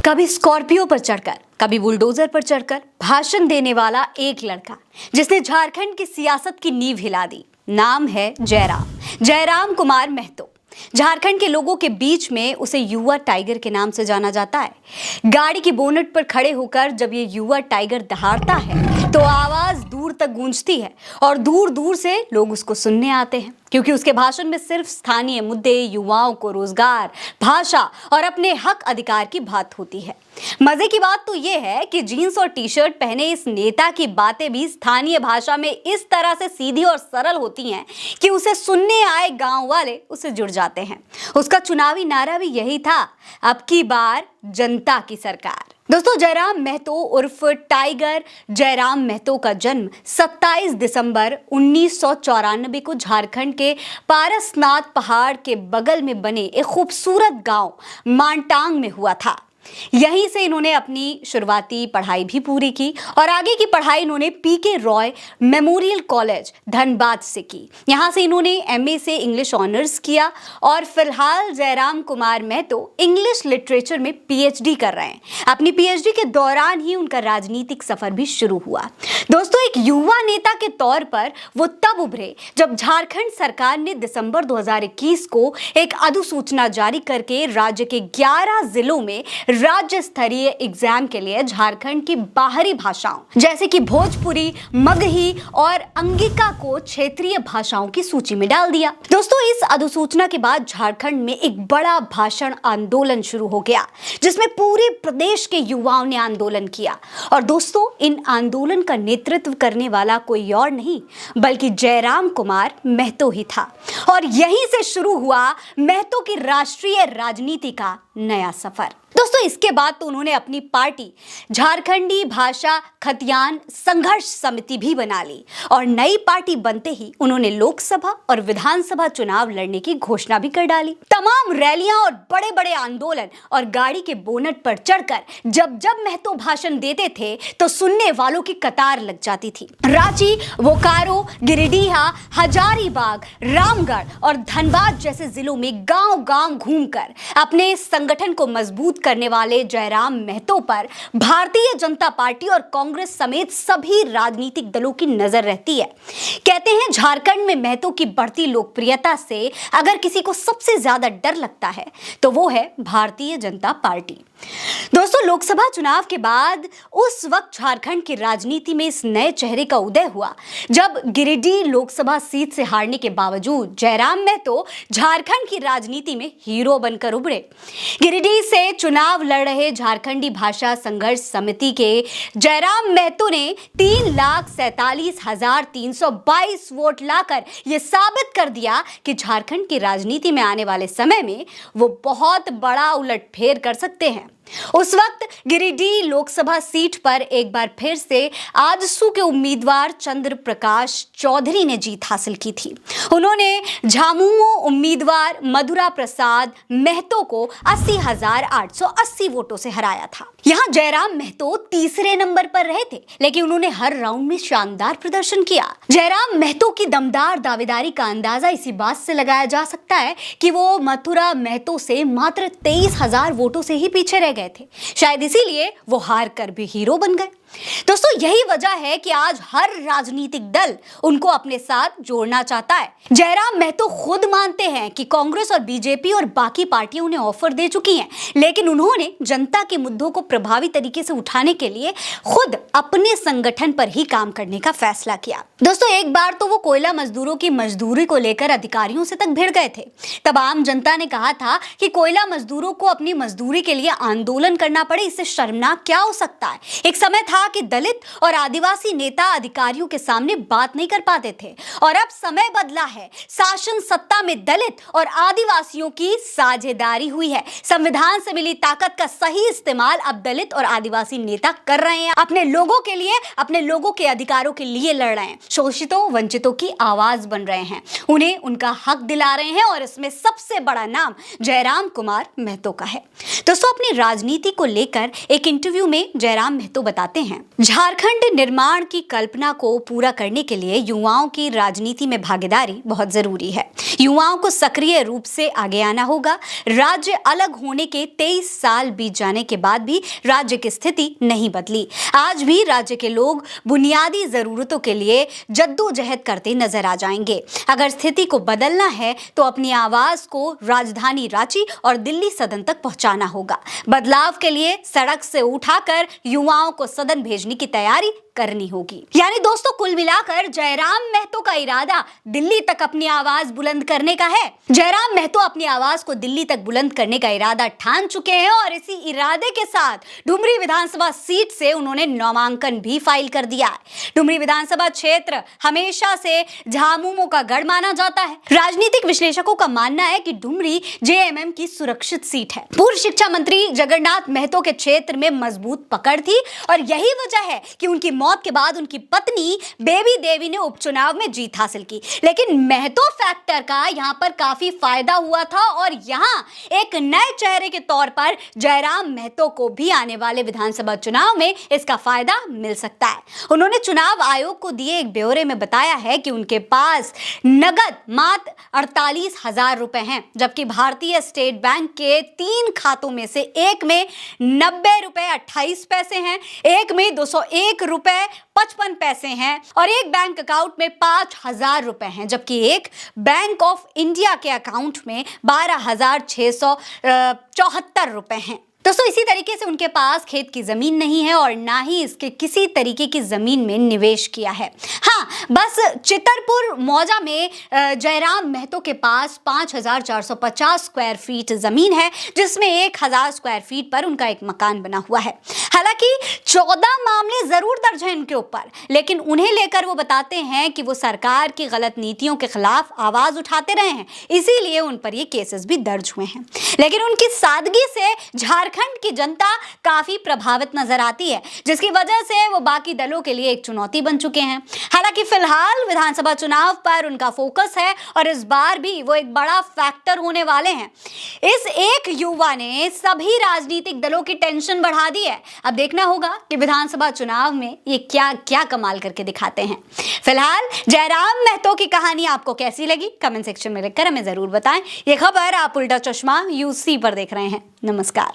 कभी स्कॉर्पियो पर चढ़कर, कभी बुलडोजर पर चढ़कर भाषण देने वाला एक लड़का जिसने झारखंड की सियासत की नींव हिला दी। नाम है जयराम कुमार महतो। झारखंड के लोगों के बीच में उसे युवा टाइगर के नाम से जाना जाता है। गाड़ी की बोनट पर खड़े होकर जब ये युवा टाइगर दहाड़ता है तो आवाज दूर तक गूंजती है और दूर दूर से लोग उसको सुनने आते हैं, क्योंकि उसके भाषण में सिर्फ स्थानीय मुद्दे, युवाओं को रोजगार, भाषा और अपने हक अधिकार की बात होती है। मजे की बात तो यह है कि जीन्स और टी शर्ट पहने इस नेता की बातें भी स्थानीय भाषा में इस तरह से सीधी और सरल होती हैं कि उसे सुनने आए गांव वाले उससे जुड़ जाते हैं। उसका चुनावी नारा भी यही था, अब की बार जनता की सरकार। दोस्तों, जयराम महतो उर्फ टाइगर जयराम महतो का जन्म 27 दिसंबर 1994 को झारखंड के पारसनाथ पहाड़ के बगल में बने एक खूबसूरत गांव मानटांग में हुआ था। यहीं से इन्होंने अपनी शुरुआती पढ़ाई भी पूरी की और आगे की पढ़ाई इन्होंने पीके रॉय मेमोरियल कॉलेज धनबाद से की। यहां से इन्होंने एमए से इंग्लिश ऑनर्स किया और फिलहाल जयराम कुमार महतो इंग्लिश लिटरेचर में पीएचडी कर रहे हैं। अपनी पीएचडी के दौरान ही उनका राजनीतिक सफर भी शुरू हुआ। दोस्तों, एक युवा नेता के तौर पर वो तब उभरे जब झारखंड सरकार ने दिसंबर 2021 को एक अधिसूचना जारी करके राज्य के 11 जिलों में राज्य स्तरीय एग्जाम के लिए झारखंड की बाहरी भाषाओं जैसे कि भोजपुरी, मगही और अंगिका को क्षेत्रीय भाषाओं की सूची में डाल दिया। दोस्तों, इस अधिसूचना के बाद झारखंड में एक बड़ा भाषण आंदोलन शुरू हो गया, जिसमें पूरे प्रदेश के युवाओं ने आंदोलन किया। और दोस्तों, इन आंदोलन का नेतृत्व करने वाला कोई और नहीं बल्कि जयराम कुमार महतो ही था। और यहीं से शुरू हुआ महतो की राष्ट्रीय राजनीति का नया सफर। दोस्तों, इसके बाद तो उन्होंने अपनी पार्टी झारखंडी भाषा खतियान संघर्ष समिति भी बना ली और नई पार्टी बनते ही उन्होंने लोकसभा और विधानसभा चुनाव लड़ने की घोषणा भी कर डाली। तमाम रैलियां और बड़े बड़े आंदोलन और गाड़ी के बोनट पर चढ़कर जब जब महतो भाषण देते थे तो सुनने वालों की कतार लग जाती थी। रांची, बोकारो, गिरिडीह, हजारीबाग, रामगढ़ और धनबाद जैसे जिलों में गांव-गांव घूमकर अपने संगठन को मजबूत करने वाले जयराम महतो पर भारतीय जनता पार्टी और कांग्रेस समेत सभी राजनीतिक दलों की नजर रहती है। कहते हैं, झारखंड में महतो की बढ़ती लोकप्रियता से अगर किसी को सबसे ज्यादा डर लगता है तो वो है भारतीय जनता पार्टी। दोस्तों, लोकसभा चुनाव के बाद उस वक्त झारखंड की राजनीति में इस नए चेहरे का उदय हुआ जब गिरिडीह लोकसभा सीट से हारने के बावजूद जयराम महतो झारखंड की राजनीति में हीरो बनकर उभरे। गिरिडीह से चुनाव लड़ रहे झारखंडी भाषा संघर्ष समिति के जयराम महतो ने 3,47,322 वोट लाकर यह साबित कर दिया कि झारखंड की राजनीति में आने वाले समय में वो बहुत बड़ा उलटफेर कर सकते हैं। उस वक्त गिरिडीह लोकसभा सीट पर एक बार फिर से आजसू के उम्मीदवार चंद्र प्रकाश चौधरी ने जीत हासिल की थी। उन्होंने झामुमो उम्मीदवार मधुरा प्रसाद महतो को 80,880 वोटों से हराया था। यहाँ जयराम महतो तीसरे नंबर पर रहे थे, लेकिन उन्होंने हर राउंड में शानदार प्रदर्शन किया। जयराम महतो की दमदार दावेदारी का अंदाजा इसी बात से लगाया जा सकता है कि वो मथुरा महतो से मात्र 23,000 वोटों से ही पीछे रह गए थे। शायद इसीलिए वो हार कर भी हीरो बन गए। दोस्तों, यही वजह है कि आज हर राजनीतिक दल उनको अपने साथ जोड़ना चाहता है। जयराम महतो खुद मानते हैं कि कांग्रेस और बीजेपी और बाकी पार्टियां उन्हें ऑफर दे चुकी हैं, लेकिन उन्होंने जनता के मुद्दों को प्रभावी तरीके से उठाने के लिए खुद अपने संगठन पर ही काम करने का फैसला किया। दोस्तों, एक बार तो वो कोयला मजदूरों की मजदूरी को लेकर अधिकारियों से तक भिड़ गए थे। तब आम जनता ने कहा था कि कोयला मजदूरों को अपनी मजदूरी के लिए आंदोलन करना पड़े, इससे शर्मनाक क्या हो सकता है। एक समय था कि दलित और आदिवासी नेता अधिकारियों के सामने बात नहीं कर पाते थे, और अब समय बदला है। शासन सत्ता में दलित और आदिवासियों की साझेदारी हुई है। संविधान से मिली ताकत का सही इस्तेमाल अब दलित और आदिवासी नेता कर रहे हैं। अपने लोगों के लिए, अपने लोगों के अधिकारों के लिए लड़ रहे हैं। शोषितों, वंचितों की आवाज बन रहे हैं, उन्हें उनका हक दिला रहे हैं, और इसमें सबसे बड़ा नाम जयराम कुमार महतो का है। दोस्तों, अपनी राजनीति को लेकर एक इंटरव्यू में जयराम महतो बताते हैं हैं। झारखंड निर्माण की कल्पना को पूरा करने के लिए युवाओं की राजनीति में भागीदारी बहुत जरूरी है। युवाओं को सक्रिय रूप से आगे आना होगा। राज्य अलग होने के 23 साल बीत जाने के बाद भी राज्य की स्थिति नहीं बदली। आज भी राज्य के लोग बुनियादी जरूरतों के लिए जद्दोजहद करते नजर आ जाएंगे। अगर स्थिति को बदलना है तो अपनी आवाज को राजधानी रांची और दिल्ली सदन तक पहुंचाना होगा। बदलाव के लिए सड़क से उठाकर युवाओं को सदन भेजने की तैयारी करनी होगी। यानी दोस्तों, कुल मिलाकर जयराम महतो का इरादा दिल्ली तक अपनी आवाज बुलंद करने का है। जयराम महतो अपनी आवाज को दिल्ली तक बुलंद करने का इरादा ठान चुके हैं और इसी इरादे के साथ डुमरी विधानसभा सीट से उन्होंने नामांकन भी फाइल कर दिया है। डुमरी विधानसभा क्षेत्र हमेशा से झामुमो का गढ़ माना जाता है। राजनीतिक विश्लेषकों का मानना है कि डुमरी जेएमएम की सुरक्षित सीट है। पूर्व शिक्षा मंत्री जगन्नाथ महतो के क्षेत्र में मजबूत पकड़ थी और यही वजह है कि उनकी मौत के बाद उनकी पत्नी बेबी देवी ने उपचुनाव में जीत हासिल की। लेकिन महतो फैक्टर का यहां पर काफी फायदा हुआ था और यहां एक नए चेहरे के तौर पर जयराम महतो को भी आने वाले विधानसभा चुनाव में इसका फायदा मिल सकता है। उन्होंने चुनाव आयोग को दिए एक ब्यौरे में बताया है कि उनके पास नगद मात्र 48,000 रुपए हैं, जबकि भारतीय स्टेट बैंक के 3 खातों में से एक में 90 रुपए 28 पैसे हैं, एक में 201 रुपए 55 पैसे हैं और एक बैंक अकाउंट में 5,000 रुपए हैं, जबकि एक बैंक ऑफ इंडिया के अकाउंट में 12,674 रुपए हैं। दोस्तों, इसी तरीके से उनके पास खेत की जमीन नहीं है और ना ही इसके किसी तरीके की जमीन में निवेश किया है। हाँ, बस चितरपुर मौजा में जयराम महतो के पास 5,450 स्क्वायर फीट जमीन है, जिसमें 1,000 स्क्वायर फीट पर उनका एक मकान बना हुआ है। हालांकि 14 मामले जरूर दर्ज हैं उनके ऊपर, लेकिन उन्हें लेकर वो बताते हैं कि वो सरकार की गलत नीतियों के खिलाफ आवाज उठाते रहे हैं, इसीलिए उन पर ये केसेस भी दर्ज हुए हैं। लेकिन उनकी सादगी से झारखंड की जनता काफी प्रभावित नजर आती है, जिसकी वजह से वो बाकी दलों के लिए एक चुनौती बन चुके हैं। हालांकि फिलहाल विधानसभा चुनाव पर उनका फोकस है और इस बार भी वो एक बड़ा फैक्टर होने वाले हैं। इस एक युवा ने सभी राजनीतिक दलों की टेंशन बढ़ा दी है। अब देखना होगा कि विधानसभा चुनाव में ये क्या क्या कमाल करके दिखाते हैं। फिलहाल जयराम महतो की कहानी आपको कैसी लगी, कमेंट सेक्शन में लिखकर हमें जरूर बताएं। ये खबर आप उल्टा चश्मा यूसी पर देख रहे हैं। नमस्कार।